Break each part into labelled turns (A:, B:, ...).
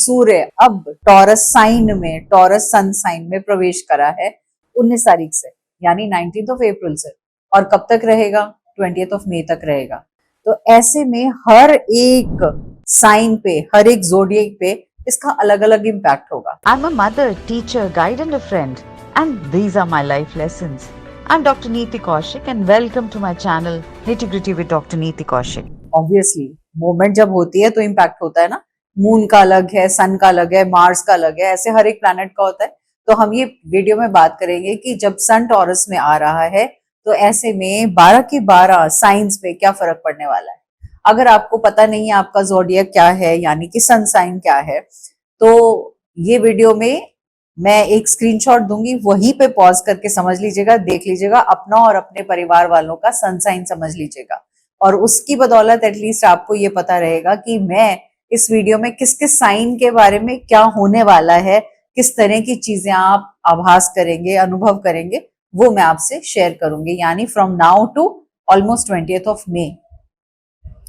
A: सूर्य अब taurus sign में, taurus sun sign में प्रवेश करा है 19 तारीख से, यानी 19th ऑफ अप्रैल से, और कब तक रहेगा? 20th ऑफ मई तक रहेगा। तो ऐसे में हर एक साइन पे, हर एक जोडिएक पे इसका अलग अलग इम्पैक्ट होगा।
B: I'm a mother, teacher, guide and a friend, and these are my life lessons. I'm Dr. Neeti Kaushik and welcome to my channel Nitty Gritty with Dr. Neeti Kaushik.
A: Obviously movement जब होती है तो impact होता है ना, moon का अलग है, सन का अलग है, मार्स का अलग है, ऐसे हर एक प्लैनेट का होता है। तो हम ये वीडियो में बात करेंगे कि जब सन टॉरस में आ रहा है तो ऐसे में 12 की 12 साइंस पे क्या फर्क पड़ने वाला है। अगर आपको पता नहीं है आपका ज़ोडिएक क्या है, यानी कि सन साइन क्या है, तो ये वीडियो में मैं एक स्क्रीनशॉट दूंगी, वहीं पे पॉज करके समझ लीजिएगा, देख लीजिएगा, अपना और अपने परिवार वालों का सन साइन समझ लीजिएगा, और उसकी बदौलत एटलीस्ट आपको ये पता रहेगा कि मैं इस वीडियो में किस किस साइन के बारे में क्या होने वाला है, किस तरह की चीजें आप आभास करेंगे, अनुभव करेंगे, वो मैं आपसे शेयर करूंगी, यानी from now to almost 20th of May.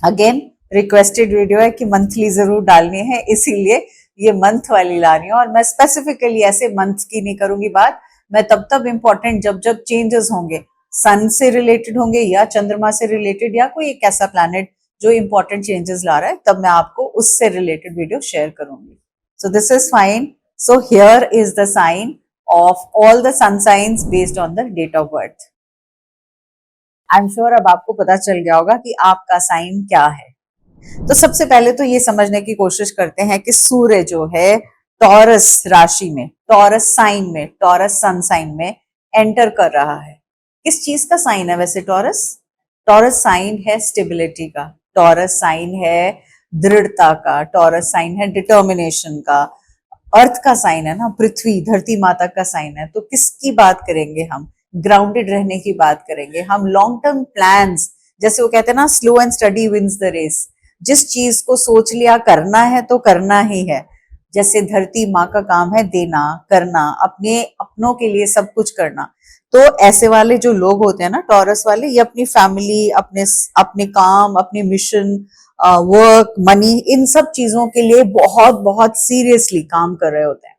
A: Again requested video है कि मंथली जरूर डालनी है, इसीलिए ये मंथ वाली ला रही हूँ, और मैं स्पेसिफिकली ऐसे मंथ की नहीं करूंगी बात। मैं तब इम्पोर्टेंट जब जब चेंजेस होंगे, सन से रिलेटेड होंगे या चंद्रमा से रिलेटेड या कोई एक ऐसा प्लैनेट जो इंपॉर्टेंट चेंजेस ला रहा है, तब मैं आपको उससे रिलेटेड वीडियो शेयर करूंगी। So this is fine. So here is the sign of all the sun signs based on the date of birth. I am sure अब आपको पता चल गया होगा कि आपका साइन क्या है। तो सबसे पहले तो ये समझने की कोशिश करते हैं कि सूर्य जो है टॉरस राशि में, टॉरस साइन में, टॉरस सन साइन में एंटर कर रहा है। किस चीज का साइन है वैसे टॉरस? टॉरस साइन है स्टेबिलिटी का, टॉरस साइन है दृढ़ता का, टॉरस साइन है डिटर्मिनेशन का, अर्थ का साइन है ना, पृथ्वी धरती माता का साइन है। तो किसकी बात करेंगे हम? ग्राउंडेड रहने की बात करेंगे हम, लॉन्ग टर्म प्लान्स, जैसे वो कहते हैं ना, slow and steady wins the race. जिस चीज को सोच लिया करना है तो करना ही है, जैसे धरती माँ का काम है देना, करना, अपने अपनों के लिए सब कुछ करना। तो ऐसे वाले जो लोग होते हैं ना टॉरस वाले, ये अपनी फैमिली, अपने काम, अपने मिशन, वर्क, मनी, इन सब चीजों के लिए बहुत बहुत सीरियसली काम कर रहे होते हैं,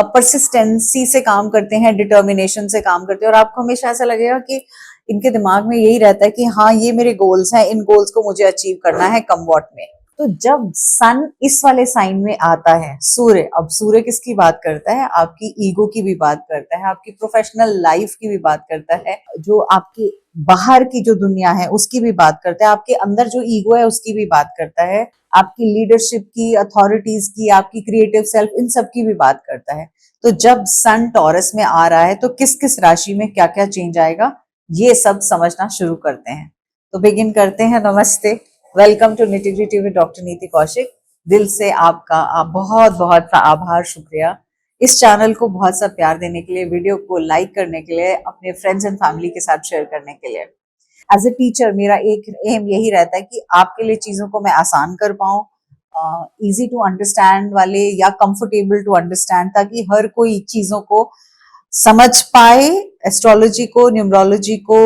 A: परसिस्टेंसी से काम करते हैं, डिटर्मिनेशन से काम करते हैं, और आपको हमेशा ऐसा लगेगा कि इनके दिमाग में यही रहता है कि हाँ ये मेरे गोल्स हैं, इन गोल्स को मुझे अचीव करना है कम वॉट में। तो जब सन इस वाले साइन में आता है, सूर्य, अब सूर्य किसकी बात करता है? आपकी ईगो की भी बात करता है, आपकी प्रोफेशनल लाइफ की भी बात करता है, जो आपकी बाहर की जो दुनिया है उसकी भी बात करता है, आपके अंदर जो ईगो है उसकी भी बात करता है, आपकी लीडरशिप की, अथॉरिटीज की, आपकी क्रिएटिव सेल्फ, इन सब की भी बात करता है। तो जब सन टॉरस में आ रहा है तो किस किस राशि में क्या क्या चेंज आएगा, ये सब समझना शुरू करते हैं। तो बिगिन करते हैं। नमस्ते, welcome to nitty gritty with doctor Niti Kaushik. दिल से आपका बहुत बहुत सा आभार, शुक्रिया इस चैनल को बहुत सा प्यार देने के लिए, वीडियो को लाइक करने के लिए, अपने फ्रेंड्स एंड फैमिली के साथ शेयर करने के लिए। एज ए टीचर मेरा एक एम यही रहता है कि आपके लिए चीजों को मैं आसान कर पाऊं, इजी टू अंडरस्टैंड वाले या कंफर्टेबल टू अंडरस्टैंड, ताकि हर कोई चीजों को समझ पाए, एस्ट्रोलॉजी को, न्यूमरोलॉजी को,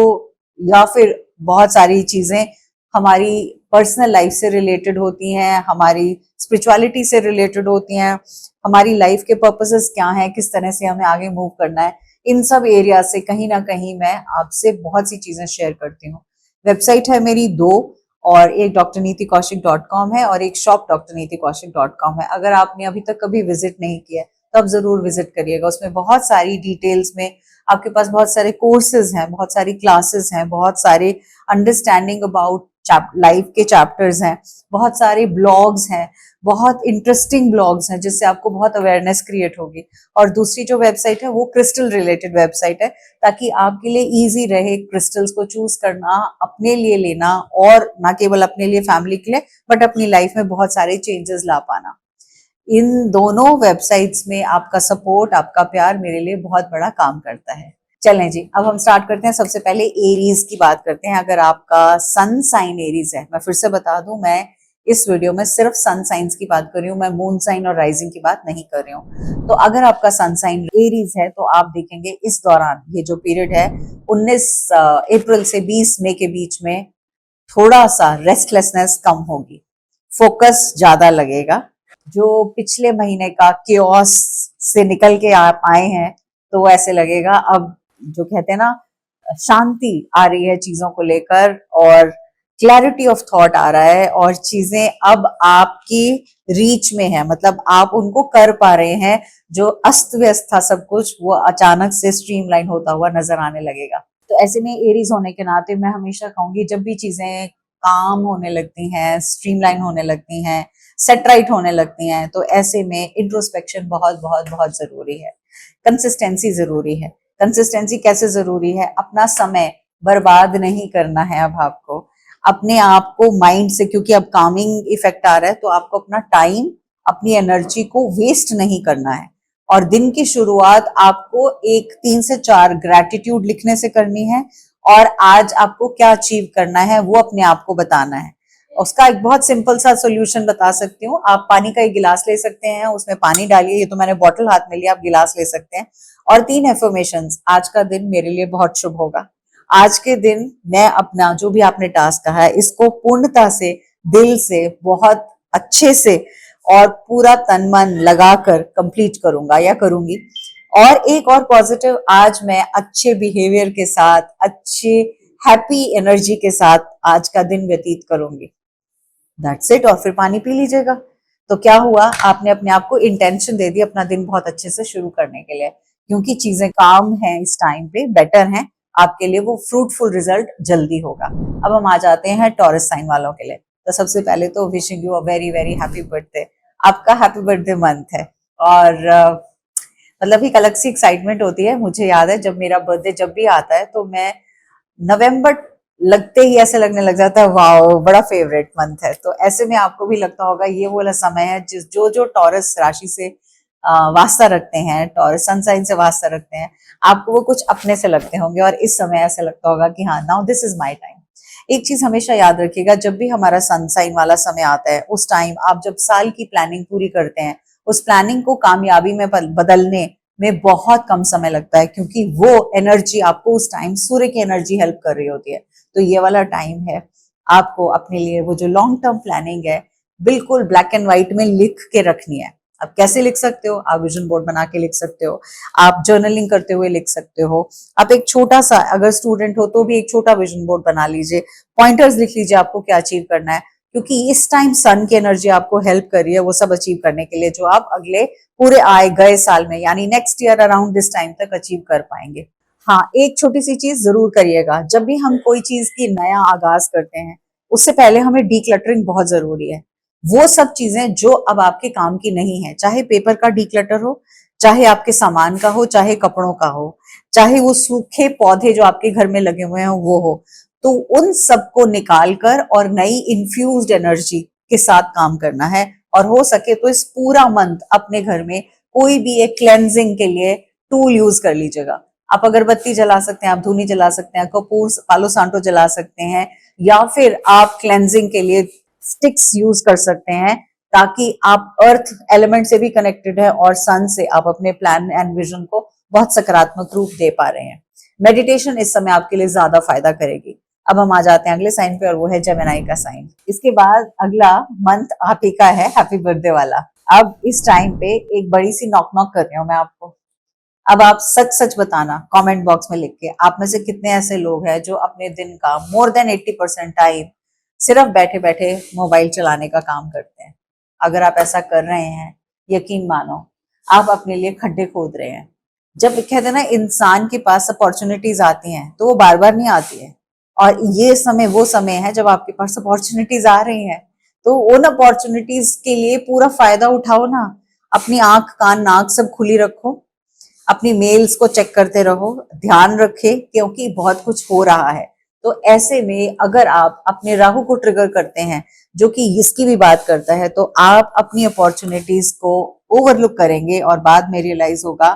A: या फिर बहुत सारी चीजें हमारी पर्सनल लाइफ से रिलेटेड होती हैं, हमारी स्पिरिचुअलिटी से रिलेटेड होती हैं, हमारी लाइफ के पर्पसेस क्या हैं, किस तरह से हमें आगे मूव करना है, इन सब एरिया से कहीं ना कहीं मैं आपसे बहुत सी चीजें शेयर करती हूँ। वेबसाइट है मेरी दो, और एक drneetikaushik.com है और एक शॉप drneetikaushik.com है। अगर आपने अभी तक कभी विजिट नहीं किया तब जरूर विजिट करिएगा। उसमें बहुत सारी डिटेल्स में आपके पास बहुत सारे कोर्सेज हैं, बहुत सारी क्लासेस हैं, बहुत सारे अंडरस्टैंडिंग अबाउट लाइफ के चैप्टर्स हैं, बहुत सारे ब्लॉग्स हैं, बहुत इंटरेस्टिंग ब्लॉग्स हैं जिससे आपको बहुत अवेयरनेस क्रिएट होगी। और दूसरी जो वेबसाइट है वो क्रिस्टल रिलेटेड वेबसाइट है, ताकि आपके लिए इजी रहे क्रिस्टल्स को चूज करना, अपने लिए लेना, और ना केवल अपने लिए, फैमिली के लिए, बट अपनी लाइफ में बहुत सारे चेंजेस ला पाना। इन दोनों वेबसाइट्स में आपका सपोर्ट, आपका प्यार मेरे लिए बहुत बड़ा काम करता है। चलें जी, अब हम स्टार्ट करते हैं। सबसे पहले एरीज की बात करते हैं। अगर आपका सन साइन एरीज है, मैं फिर से बता दूं, मैं इस वीडियो में सिर्फ सन साइंस की बात कर रही हूँ, मैं मून साइन और राइजिंग की बात नहीं कर रही हूँ। तो अगर आपका सन साइन एरीज है तो आप देखेंगे इस दौरान, ये जो पीरियड है 19 अप्रैल से 20 मई के बीच में, थोड़ा सा रेस्टलेसनेस कम होगी, फोकस ज्यादा लगेगा, जो पिछले महीने का केओस से निकल के आप आए हैं, तो ऐसे लगेगा अब जो कहते हैं ना, शांति आ रही है चीजों को लेकर, और क्लैरिटी ऑफ थॉट आ रहा है, और चीजें अब आपकी रीच में है, मतलब आप उनको कर पा रहे हैं। जो अस्त व्यस्त था सब कुछ, वो अचानक से स्ट्रीमलाइन होता हुआ नजर आने लगेगा। तो ऐसे में एरीज होने के नाते मैं हमेशा कहूंगी, जब भी चीजें काम होने लगती हैं, स्ट्रीमलाइन होने लगती हैं, सेट राइट होने लगती हैं, तो ऐसे में इंट्रोस्पेक्शन बहुत बहुत बहुत जरूरी है। कंसिस्टेंसी जरूरी है। कंसिस्टेंसी कैसे जरूरी है? अपना समय बर्बाद नहीं करना है अब आपको, अपने आप को माइंड से, क्योंकि अब कामिंग इफेक्ट आ रहा है, तो आपको अपना टाइम, अपनी एनर्जी को वेस्ट नहीं करना है। और दिन की शुरुआत आपको एक 3 से 4 ग्रैटिट्यूड लिखने से करनी है, और आज आपको क्या अचीव करना है वो अपने आप को बताना है। उसका एक बहुत सिंपल सा सोल्यूशन बता सकती हूँ। आप पानी का एक गिलास ले सकते हैं, उसमें पानी डालिए, ये तो मैंने बॉटल हाथ में लिया, आप गिलास ले सकते हैं, और 3 एफर्मेशंस। आज का दिन मेरे लिए बहुत शुभ होगा, आज के दिन मैं अपना जो भी आपने टास्क कहा है इसको पूर्णता से, दिल से, बहुत अच्छे से और पूरा तन मन लगाकर कंप्लीट करूंगा या करूंगी। और एक और पॉजिटिव, आज मैं अच्छे बिहेवियर के साथ, अच्छे हैप्पी एनर्जी के साथ आज का दिन व्यतीत करूंगी। That's it. और फिर पानी पी लीजिएगा। तो क्या हुआ, आपने अपने आप को इंटेंशन दे दी अपना दिन बहुत अच्छे से शुरू करने के लिए, क्योंकि चीजें काम हैं इस टाइम पे, बेटर हैं आपके लिए, वो फ्रूटफुल रिजल्ट जल्दी होगा। अब हम आ जाते हैं टॉरस साइन वालों के लिए। तो सबसे पहले तो wishing you a very very happy birthday. आपका हैप्पी बर्थडे मंथ है, और मतलब एक अलग सी एक्साइटमेंट होती है। मुझे याद है जब मेरा बर्थडे जब भी आता है, तो मैं नवंबर लगते ही ऐसे लगने लग जाता है, वाओ बड़ा फेवरेट मंथ है। तो ऐसे में आपको भी लगता होगा ये वो वाला समय है जिस जो जो टॉरस राशि से वास्ता रखते हैं, टॉरस सन साइन से वास्ता रखते हैं, आपको वो कुछ अपने से लगते होंगे, और इस समय ऐसे लगता होगा कि हाँ, now this is my time. एक चीज हमेशा याद रखिएगा, जब भी हमारा सन साइन वाला समय आता है, उस टाइम आप जब साल की प्लानिंग पूरी करते हैं, उस प्लानिंग को कामयाबी में बदलने में बहुत कम समय लगता है, क्योंकि वो एनर्जी आपको उस टाइम सूर्य की एनर्जी हेल्प कर रही होती है। तो ये वाला टाइम है आपको अपने लिए वो जो लॉन्ग टर्म प्लानिंग है, बिल्कुल ब्लैक एंड व्हाइट में लिख के रखनी है। आप कैसे लिख सकते हो? आप विजन बोर्ड बना के लिख सकते हो, आप जर्नलिंग करते हुए लिख सकते हो, आप एक छोटा सा, अगर स्टूडेंट हो तो भी एक छोटा विजन बोर्ड बना लीजिए, पॉइंटर्स लिख लीजिए आपको क्या अचीव करना है, क्योंकि इस टाइम सन की एनर्जी आपको हेल्प कर रही है वो सब अचीव करने के लिए, जो आप अगले पूरे आए गए साल में, यानी next year around this time तक अचीव कर पाएंगे। हाँ, एक छोटी सी चीज जरूर करिएगा, जब भी हम कोई चीज की नया आगाज करते हैं, उससे पहले हमें डीक्लटरिंग बहुत जरूरी है। वो सब चीजें जो अब आपके काम की नहीं है, चाहे पेपर का डीक्लटर हो, चाहे आपके सामान का हो, चाहे कपड़ों का हो, चाहे वो सूखे पौधे जो आपके घर में लगे हुए हैं वो हो, तो उन सबको निकाल कर और नई इन्फ्यूज्ड एनर्जी के साथ काम करना है। और हो सके तो इस पूरा मंथ अपने घर में कोई भी एक क्लेंजिंग के लिए टूल यूज कर लीजिएगा। आप अगरबत्ती जला सकते हैं, आप धूनी जला सकते हैं, कपूर, पालो सांटो जला सकते हैं, या फिर आप क्लेंजिंग के लिए स्टिक्स यूज कर सकते हैं, ताकि आप अर्थ एलिमेंट से भी कनेक्टेड है और सन से आप अपने प्लान एंड विजन को बहुत सकारात्मक रूप दे पा रहे हैं। मेडिटेशन इस समय आपके लिए ज्यादा फायदा करेगी। अब हम आ जाते हैं अगले साइन पे, और वो है जेमिनी का साइन। इसके बाद अगला मंथ आप ही का है हैप्पी बर्थडे वाला। अब इस टाइम पे एक बड़ी सी नॉक नॉक कर रही हूँ मैं आपको। अब आप सच सच बताना कमेंट बॉक्स में लिख के, आप में से कितने ऐसे लोग हैं जो अपने दिन का मोर देन 80% टाइम सिर्फ बैठे बैठे मोबाइल चलाने का काम करते हैं। अगर आप ऐसा कर रहे हैं, यकीन मानो आप अपने लिए खड्डे खोद रहे हैं। जब कहते हैं ना, इंसान के पास अपॉर्चुनिटीज आती हैं तो वो बार बार नहीं आती है, और ये समय वो समय है जब आपके पास अपॉर्चुनिटीज आ रही हैं, तो उन अपॉर्चुनिटीज के लिए पूरा फायदा उठाओ ना। अपनी आंख कान नाक सब खुली रखो, अपनी मेल्स को चेक करते रहो, ध्यान रखे, क्योंकि बहुत कुछ हो रहा है। तो ऐसे में अगर आप अपने राहु को ट्रिगर करते हैं, जो कि इसकी भी बात करता है, तो आप अपनी अपॉर्चुनिटीज को ओवरलुक करेंगे और बाद में रियलाइज होगा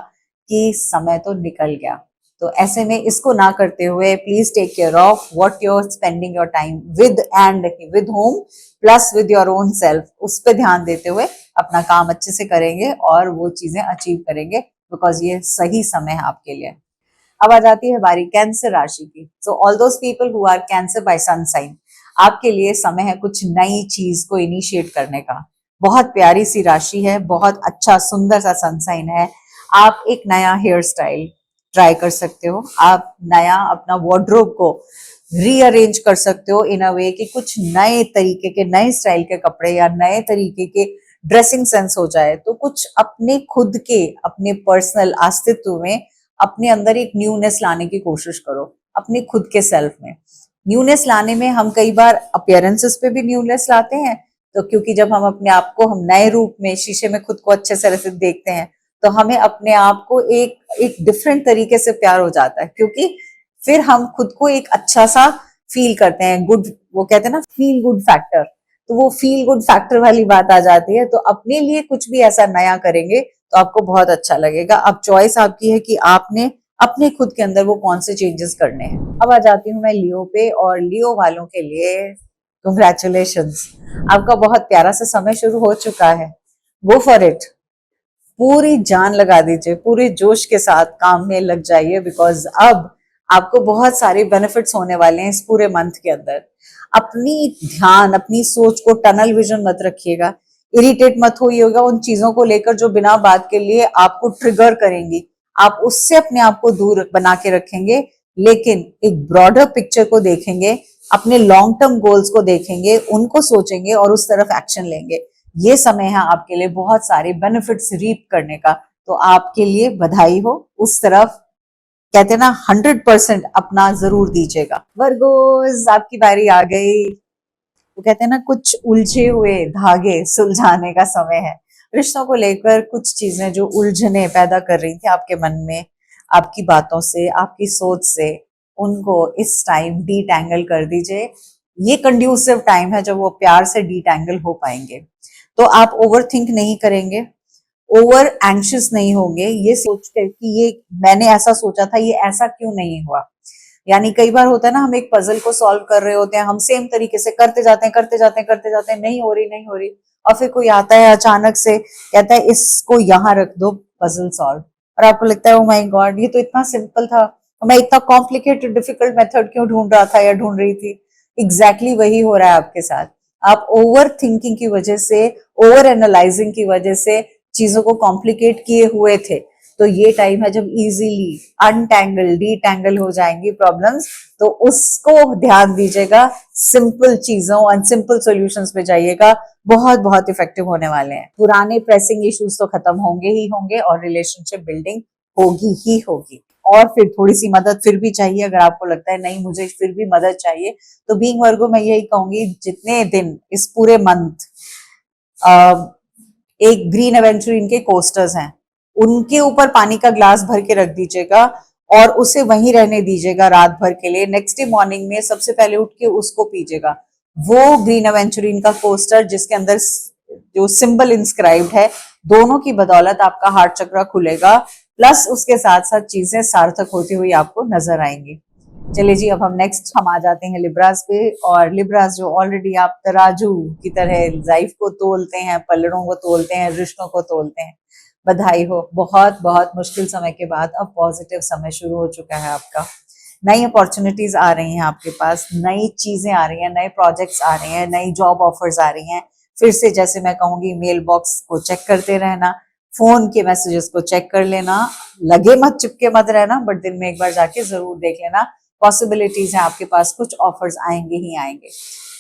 A: कि समय तो निकल गया। तो ऐसे में इसको ना करते हुए please take care of what you are spending your time with, and with home plus with your own self. उस पर ध्यान देते हुए अपना काम अच्छे से करेंगे और वो चीजें अचीव करेंगे, बिकॉज ये सही समय है आपके लिए। अब आ जाती है बारी कैंसर राशि की। So all those people who are cancer by sun sign, आपके लिए समय है कुछ नई चीज को इनिशिएट करने का, बहुत प्यारी सी राशि है, बहुत अच्छा सुंदर सा सनसाइन है। आप एक नया हेयर स्टाइल ट्राई कर सकते हो, आप नया अपना वार्डरोब को रीअरेंज कर सकते हो इन अ वे कि कुछ नए तरीके के, नए स्टाइल के कपड़े या नए तरीके के ड्रेसिंग सेंस हो जाए। तो कुछ अपने खुद के, अपने पर्सनल अस्तित्व में अपने अंदर एक न्यूनेस लाने की कोशिश करो, अपने खुद के सेल्फ में। न्यूनेस लाने में हम कई बार अपीयरेंसेस पे भी न्यूनेस लाते हैं, तो क्योंकि जब हम अपने आप को, हम नए रूप में शीशे में खुद को अच्छे तरह से देखते हैं, तो हमें अपने आप को एक डिफरेंट तरीके से प्यार हो जाता है, क्योंकि फिर हम खुद को एक अच्छा सा फील करते हैं, गुड, वो कहते हैं ना फील गुड फैक्टर, तो वो फील गुड फैक्टर वाली बात आ जाती है। तो अपने लिए कुछ भी ऐसा नया करेंगे तो आपको बहुत अच्छा लगेगा। अब चॉइस आपकी है कि आपने अपने खुद के अंदर वो कौन से चेंजेस करने हैं। अब आ जाती हूँ मैं लियो पे, और लियो वालों के लिए कंग्रेचुलेशंस, आपका बहुत प्यारा सा समय शुरू हो चुका है। गो फॉर इट, पूरी जान लगा दीजिए, पूरे जोश के साथ काम में लग जाइए, बिकॉज अब आपको बहुत सारे बेनिफिट्स होने वाले हैं इस पूरे मंथ के अंदर। अपनी ध्यान, अपनी सोच को टनल विजन मत रखिएगा, इरिटेट मत होइएगा उन चीजों को लेकर जो बिना बात के लिए आपको ट्रिगर करेंगी। आप उससे अपने आप को दूर बना के रखेंगे, लेकिन एक ब्रॉडर पिक्चर को देखेंगे, अपने लॉन्ग टर्म गोल्स को देखेंगे, उनको सोचेंगे और उस तरफ एक्शन लेंगे। ये समय है आपके लिए बहुत सारे बेनिफिट्स रीप करने का, तो आपके लिए बधाई हो। उस तरफ कहते हैं ना 100% अपना जरूर दीजिएगा। वर्गोस, आपकी बारी आ गई। वो कहते हैं ना कुछ उलझे हुए धागे सुलझाने का समय है। रिश्तों को लेकर कुछ चीजें जो उलझने पैदा कर रही थी आपके मन में, आपकी बातों से, आपकी सोच से, उनको इस टाइम डीटैंगल कर दीजिए। ये कंड्यूसिव टाइम है जब वो प्यार से डीटैंगल हो पाएंगे। तो आप ओवर थिंक नहीं करेंगे, ओवर एंशियस नहीं होंगे, ये सोच कर कि ये मैंने ऐसा सोचा था, ये ऐसा क्यों नहीं हुआ। यानी कई बार होता है ना, हम एक पजल को सॉल्व कर रहे होते हैं, हम सेम तरीके से करते जाते हैं, करते जाते हैं, करते जाते हैं, नहीं हो रही, नहीं हो रही, और फिर कोई आता है अचानक से कहता है इसको यहाँ रख दो, पजल सॉल्व। और आपको लगता है ओ माय गॉड, ये तो इतना सिंपल था, मैं इतना कॉम्प्लिकेटेड डिफिकल्ट मेथड क्यों ढूंढ रहा था या ढूंढ रही थी। एग्जैक्टली वही हो रहा है आपके साथ। आप ओवर थिंकिंग की वजह से, ओवर एनालाइजिंग की वजह से चीजों को कॉम्प्लिकेट किए हुए थे। तो ये टाइम है जब इजीली अनटैंगल, डीटैंगल हो जाएंगी प्रॉब्लम्स, तो उसको ध्यान दीजिएगा, सिंपल चीजों और सिंपल सॉल्यूशंस पे जाइएगा, बहुत बहुत इफेक्टिव होने वाले हैं। पुराने प्रेसिंग इश्यूज तो खत्म होंगे ही होंगे और रिलेशनशिप बिल्डिंग होगी ही होगी। और फिर थोड़ी सी मदद फिर भी चाहिए, अगर आपको लगता है नहीं मुझे फिर भी मदद चाहिए, तो बीइंग वर्गो मैं यही कहूंगी, जितने दिन इस पूरे मंथ एक ग्रीन एवेंचुरिन के कोस्टर्स हैं, उनके ऊपर पानी का ग्लास भर के रख दीजिएगा और उसे वहीं रहने दीजिएगा रात भर के लिए। नेक्स्ट डे मॉर्निंग में सबसे पहले उठ के उसको पीजिएगा। वो ग्रीन एवेंचुरिन का कोस्टर जिसके अंदर जो सिंबल इंस्क्राइब्ड है, दोनों की बदौलत आपका हार्ट चक्र खुलेगा, प्लस उसके साथ साथ चीजें सार्थक होती हुई आपको नजर आएंगी। चलिए जी, अब हम आ जाते हैं लिब्रास पे। और लिब्रास जो ऑलरेडी आप तराजू की तरह लाइफ को तोलते हैं, पलड़ों को तोलते हैं, रिश्तों को तोलते हैं, बधाई हो। बहुत बहुत मुश्किल समय के बाद अब पॉजिटिव समय शुरू हो चुका है आपका। नई अपॉर्चुनिटीज आ रही हैं आपके पास, नई चीजें आ रही हैं, नए प्रोजेक्ट्स आ रहे हैं, नई जॉब ऑफर्स आ रही हैं। फिर से जैसे मैं कहूंगी, मेल बॉक्स को चेक करते रहना, फोन के मैसेजेस को चेक कर लेना, लगे मत चिपके मत रहना, बट दिन में एक बार जाके जरूर देख लेना। पॉसिबिलिटीज है आपके पास, कुछ ऑफर्स आएंगे ही आएंगे।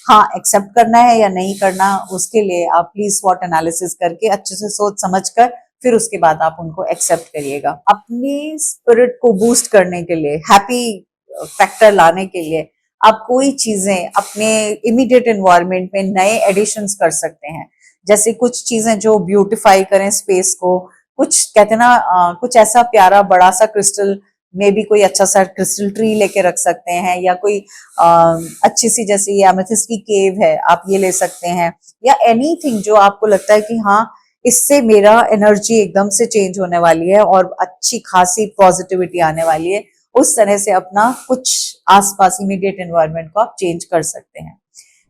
A: हाँ, एक्सेप्ट करना है या नहीं करना, उसके लिए आप प्लीज स्वॉट एनालिसिस करके अच्छे से सोच समझ कर फिर उसके बाद आप उनको एक्सेप्ट करिएगा। अपनी स्पिरिट को बूस्ट करने के लिए, हैप्पी फैक्टर लाने के लिए आप कोई चीजें अपने इमीडिएट एनवायरनमेंट में नए एडिशंस कर सकते हैं। जैसे कुछ चीजें जो ब्यूटिफाई करें स्पेस को, कुछ कहते हैं ना कुछ ऐसा प्यारा बड़ा सा क्रिस्टल, मे भी कोई अच्छा सा क्रिस्टल ट्री लेके रख सकते हैं, या कोई अच्छी सी, जैसे ये एमेथिस्ट की केव है, आप ये ले सकते हैं, या एनीथिंग जो आपको लगता है कि हाँ इससे मेरा एनर्जी एकदम से चेंज होने वाली है और अच्छी खासी पॉजिटिविटी आने वाली है। उस तरह से अपना कुछ आसपास इमीडिएट एनवायरनमेंट को आप चेंज कर सकते हैं।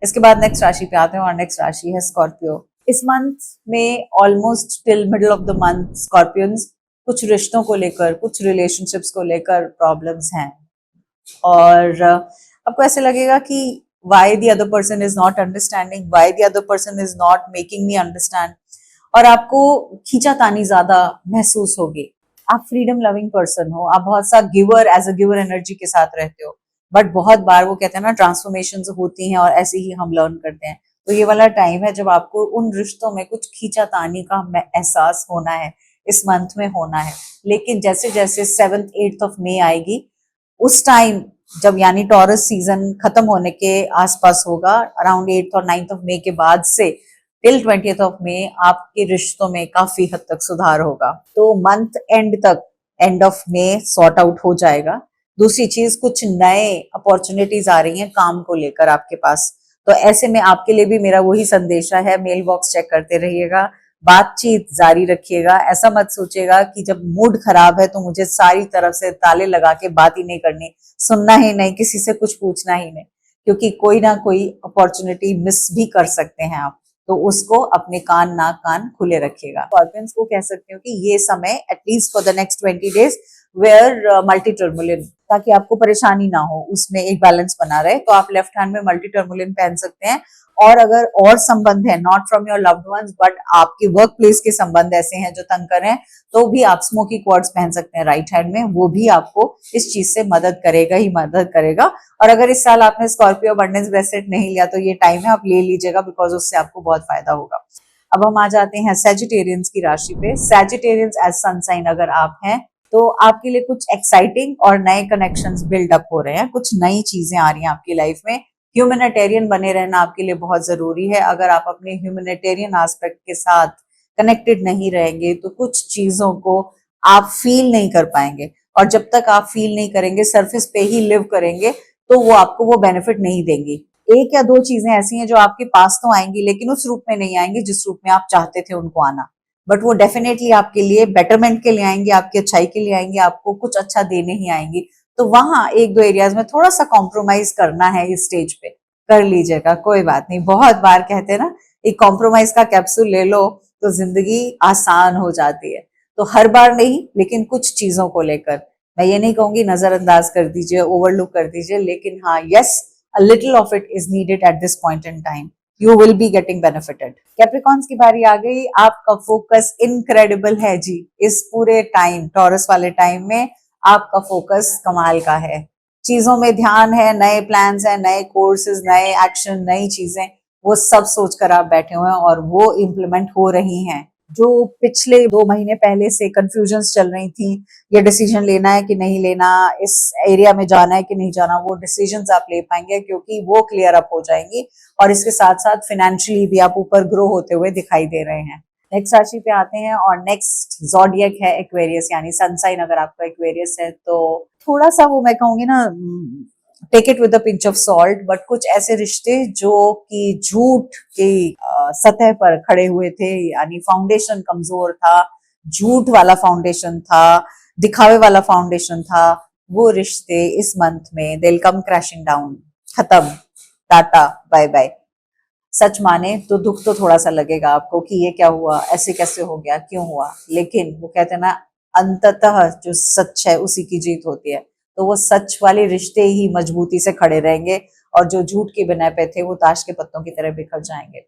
A: इसके बाद नेक्स्ट राशि पे आते हैं, और नेक्स्ट राशि है स्कॉर्पियो। इस मंथ में almost till middle of the month Scorpions कुछ रिश्तों को लेकर, कुछ रिलेशनशिप्स को लेकर प्रॉब्लम्स हैं, और आपको ऐसे लगेगा कि why the other person is not understanding, why the other person is not making me understand, और आपको खींचातानी ज्यादा महसूस होगी। आप फ्रीडम लविंग पर्सन हो, आप बहुत सा giver, as a giver energy के साथ रहते हो, बट बहुत बार वो कहते हैं ना ट्रांसफॉर्मेशन होती हैं और ऐसे ही हम लर्न करते हैं। तो ये वाला टाइम है जब आपको उन रिश्तों में कुछ खींचातानी का एहसास होना है, इस मंथ में होना है। लेकिन जैसे जैसे 7th 8th ऑफ मई आएगी, उस टाइम जब यानी टॉरस सीजन खत्म होने के आसपास होगा, अराउंड 8th और 9th ऑफ मई के बाद से टिल 20th ऑफ मई आपके रिश्तों में काफी हद तक सुधार होगा। तो मंथ एंड तक, end of May sort out हो जाएगा। दूसरी चीज, कुछ नए अपॉर्चुनिटीज आ रही हैं काम को लेकर आपके पास। तो ऐसे में आपके लिए भी मेरा वही संदेशा है, मेल बॉक्स चेक करते रहिएगा, बातचीत जारी रखिएगा। ऐसा मत सोचिएगा कि जब मूड खराब है तो मुझे सारी तरफ से ताले लगा के बात ही नहीं करनी, सुनना ही नहीं, किसी से कुछ पूछना ही नहीं, क्योंकि कोई ना कोई अपॉर्चुनिटी मिस भी कर सकते हैं आप। तो उसको अपने कान नाक कान खुले रखिएगा। स्कॉर्पियंस को कह सकते हो कि ये समय at least for the next 20 days wear multi टर्मुलिन, ताकि आपको परेशानी ना हो, उसमें एक बैलेंस बना रहे। तो आप लेफ्ट हैंड में मल्टी टर्मुलिन पहन सकते हैं। और अगर और संबंध है, not from your loved ones but आपके वर्क प्लेस के संबंध ऐसे हैं जो तंग कर रहे हैं, तो भी आप स्मोकी क्वार्ट्स पहन सकते हैं राइट हैंड में। वो भी आपको इस चीज से मदद करेगा ही मदद करेगा। और अगर इस साल आपने स्कॉर्पियो अबंडेंस ब्रेसलेट नहीं लिया तो ये टाइम है, आप ले लीजिएगा, बिकॉज उससे आपको बहुत फायदा होगा। अब हम आ जाते हैं सैजिटेरियंस की राशि पे। सैजिटेरियंस एज सन साइन अगर आप हैं तो आपके लिए कुछ एक्साइटिंग और नए कनेक्शंस बिल्डअप हो रहे हैं, कुछ नई चीजें आ रही हैं आपकी लाइफ में। ह्यूमैनिटेरियन बने रहना आपके लिए बहुत जरूरी है। अगर आप अपने ह्यूमैनिटेरियन एस्पेक्ट के साथ कनेक्टेड नहीं रहेंगे तो कुछ चीजों को आप फील नहीं कर पाएंगे, और जब तक आप फील नहीं करेंगे, सरफेस पे ही लिव करेंगे, तो वो आपको वो बेनिफिट नहीं देंगी। एक या दो चीजें ऐसी हैं जो आपके पास तो आएंगी, लेकिन उस रूप में नहीं आएंगी जिस रूप में आप चाहते थे उनको आना, बट वो डेफिनेटली आपके लिए बेटरमेंट के लिए आएंगी, आपकी अच्छाई के लिए आएंगी, आपको कुछ अच्छा देने ही आएंगी। तो वहां एक दो एरियाज में थोड़ा सा कॉम्प्रोमाइज करना है, इस स्टेज पे कर लीजिएगा, कोई बात नहीं। बहुत बार कहते हैं ना, एक कॉम्प्रोमाइज का कैप्सूल ले लो तो जिंदगी आसान हो जाती है। तो हर बार नहीं, लेकिन कुछ चीजों को लेकर, मैं ये नहीं कहूंगी नजरअंदाज कर दीजिए, ओवरलुक कर दीजिए, लेकिन हाँ, yes, a little of it is needed at this point in time. You will be getting benefited. Capricorns की बारी आ गई। आपका फोकस इनक्रेडिबल है जी, इस पूरे टाइम, टॉरस वाले टाइम में आपका फोकस कमाल का है। चीजों में ध्यान है, नए प्लान्स हैं, नए कोर्सेज, नए एक्शन, नई चीजें, वो सब सोचकर आप बैठे हुए हैं और वो इम्प्लीमेंट हो रही हैं। जो पिछले 2 महीने पहले से कंफ्यूजन्स चल रही थी, ये डिसीजन लेना है कि नहीं लेना, इस एरिया में जाना है कि नहीं जाना, वो डिसीजंस आप ले पाएंगे क्योंकि वो क्लियर अप हो जाएंगी। और इसके साथ साथ फाइनेंशियली भी आप ऊपर ग्रो होते हुए दिखाई दे रहे हैं। नेक्स्ट राशि पे आते हैं और नेक्स्ट ज़ोडिएक है एक्वेरियस, यानी सनसाइन अगर आपका एक्वेरियस है तो थोड़ा सा वो मैं कहूंगी ना, take it with a pinch of salt. But कुछ ऐसे रिश्ते जो कि झूठ की सतह पर खड़े हुए थे, यानी फाउंडेशन कमजोर था, झूठ वाला फाउंडेशन था, दिखावे वाला फाउंडेशन था, वो रिश्ते इस मंथ में they will come crashing down, खत्म, टाटा बाय बाय। सच माने तो दुख तो थोड़ा सा लगेगा आपको कि ये क्या हुआ, ऐसे कैसे हो गया, क्यों हुआ, लेकिन वो कहते हैं ना, अंततः जो सच है उसी की जीत होती है। तो वो सच वाले रिश्ते ही मजबूती से खड़े रहेंगे और जो झूठ के बिना पे थे वो ताश के पत्तों की तरह बिखर जाएंगे।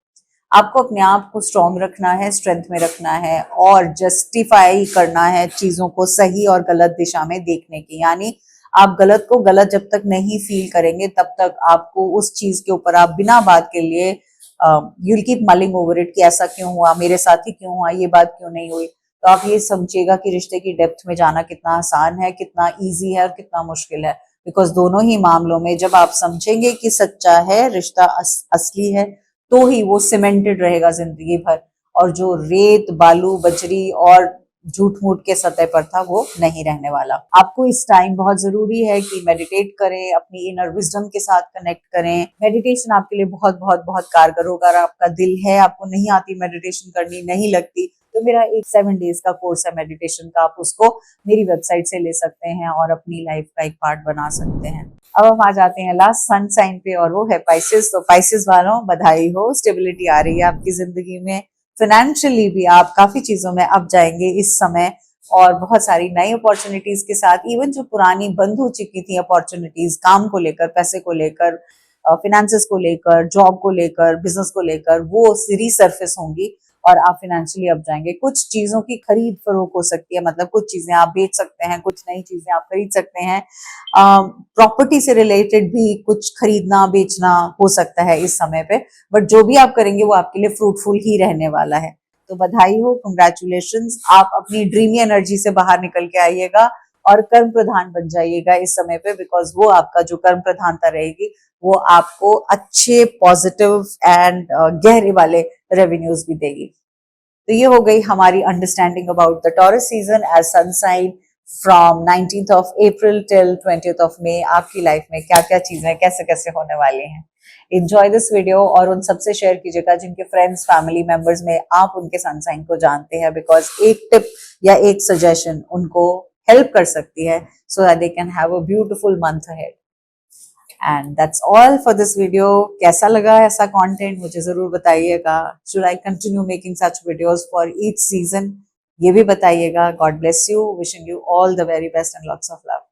A: आपको अपने आप को स्ट्रॉन्ग रखना है, स्ट्रेंथ में रखना है और जस्टिफाई करना है चीजों को सही और गलत दिशा में देखने की। यानी आप गलत को गलत जब तक नहीं फील करेंगे तब तक आपको उस चीज के ऊपर आप बिना बात के लिए you'll keep mulling over it कि ऐसा क्यों हुआ, मेरे साथ ही क्यों हुआ, ये बात क्यों नहीं हुई। तो आप ये समझिएगा कि रिश्ते की डेप्थ में जाना कितना आसान है, कितना इजी है और कितना मुश्किल है। बिकॉज दोनों ही मामलों में जब आप समझेंगे कि सच्चा है, रिश्ता असली है, तो ही वो सीमेंटेड रहेगा जिंदगी भर। और जो रेत बालू बजरी और झूठ मूठ के सतह पर था वो नहीं रहने वाला। आपको इस टाइम बहुत जरूरी है कि मेडिटेट करें, अपनी इनर विजडम के साथ कनेक्ट करें। मेडिटेशन आपके लिए बहुत बहुत बहुत कारगर होगा। अगर आपका दिल है, आपको नहीं आती मेडिटेशन करनी, नहीं लगती, तो मेरा एक 7 डेज का कोर्स है मेडिटेशन का, आप उसको मेरी वेबसाइट से ले सकते हैं और अपनी लाइफ का एक पार्ट बना सकते हैं। अब हम आ जाते हैं लास्ट सन साइन पे और वो है पाइसेस। तो पाइसेस वालों बधाई हो, स्टेबिलिटी आ रही है आपकी जिंदगी में। फाइनेंशियली भी आप काफी चीजों में अब जाएंगे इस समय और बहुत सारी नई अपॉर्चुनिटीज के साथ। इवन जो पुरानी बंद हो चुकी थी अपॉर्चुनिटीज, काम को लेकर, पैसे को लेकर, फिनेंसेस को लेकर, जॉब को लेकर, बिजनेस को लेकर, वो रिसर्फेस होंगी और आप फाइनेंशियली अप जाएंगे। कुछ चीजों की खरीद फरोख्त हो सकती है, मतलब कुछ चीजें आप बेच सकते हैं, कुछ नई चीजें आप खरीद सकते हैं। प्रॉपर्टी से रिलेटेड भी कुछ खरीदना बेचना हो सकता है इस समय पे, बट जो भी आप करेंगे वो आपके लिए फ्रूटफुल ही रहने वाला है। तो बधाई हो, कंग्रेचुलेशंस, आप अपनी ड्रीमी एनर्जी से बाहर निकल के आइएगा और कर्म प्रधान बन जाइएगा इस समय पे, बिकॉज वो आपका जो कर्म प्रधानता रहेगी वो आपको अच्छे पॉजिटिव एंड गहरे वाले रेवेन्यूज भी देगी। तो ये हो गई हमारी understanding about the Taurus season as sun sign from 19th of April till 20th of May। आपकी लाइफ में क्या क्या चीजें कैसे कैसे होने वाली हैं। एंजॉय दिस वीडियो और उन सबसे शेयर कीजिएगा जिनके फ्रेंड्स फैमिली मेंबर्स में आप उनके सन साइन को जानते हैं, बिकॉज एक टिप या एक सजेशन उनको हेल्प कर सकती है, so that they can have a beautiful month ahead. And that's all for this video. कैसा लगा ऐसा कंटेंट मुझे जरूर बताइएगा। Should I continue making such videos for each season, ये भी बताइएगा। God bless you, wishing you all the very best and lots of love.